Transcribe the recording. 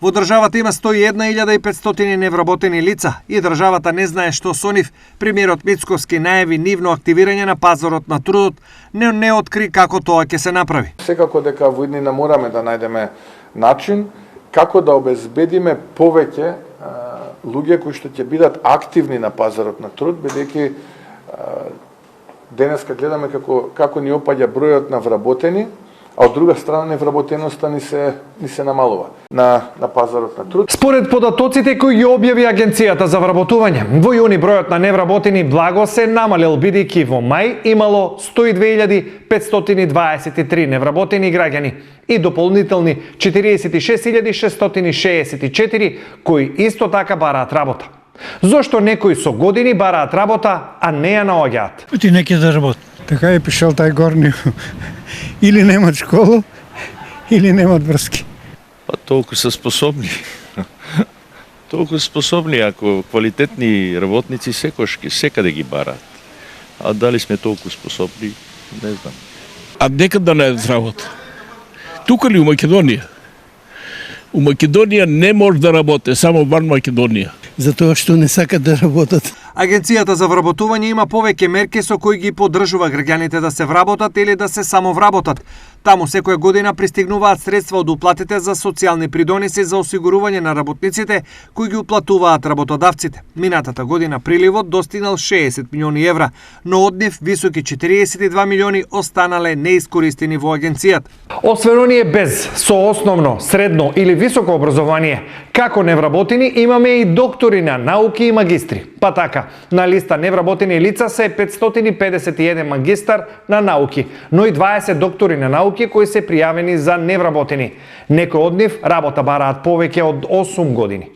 Во државата има 101.500 невработени лица и државата не знае што со нив. Премиерот Мицковски најави нивно активирање на пазарот на трудот, но не откри како тоа ќе се направи. Секако дека во иднина мораме да најдеме начин како да обезбедиме повеќе луѓе кои што ќе бидат активни на пазарот на труд, бидејќи денеска гледаме како ни опаѓа бројот на вработени, а од друга страна невработеноста ни се намалува на пазарот на труд. Според податоците кои ги објави Агенцијата за вработување, во јуни бројот на невработени благо се намалил, бидејќи во мај имало 102.523 невработени граѓани и дополнителни 46.664 кои исто така бараат работа. Зошто некои со години бараат работа, а не ја наоѓаат? Ти не ќе да работи. Така е пишал тај горни. Или немат школа, или немат врски. Па толку се способни. Толку способни, ако квалитетни работници секаде ги бараат. А дали сме толку способни, не знам. А нека да најдат работа. Тука ли у Македонија? У Македонија не може да работи, само ван Македонија. Затоа што не сакат да работат. Агенцијата за вработување има повеќе мерки со кои ги поддржува граѓаните да се вработат или да се самовработат. Таму секоја година пристигнуваат средства од уплатите за социјални придониси за осигурување на работниците кои ги уплатуваат работодавците. Минатата година приливот достигнал 60 милиони евра, но од нив високи 42 милиони останале неискористени во агенцијата. Освен оние без со основно, средно или високо образование, како невработени имаме и доктори на науки и магистри. Па така, на листа невработени лица се 551 магистар на науки, но и 20 доктори на науки кои се пријавени за невработени. Некои од нив работа бараат повеќе од 8 години.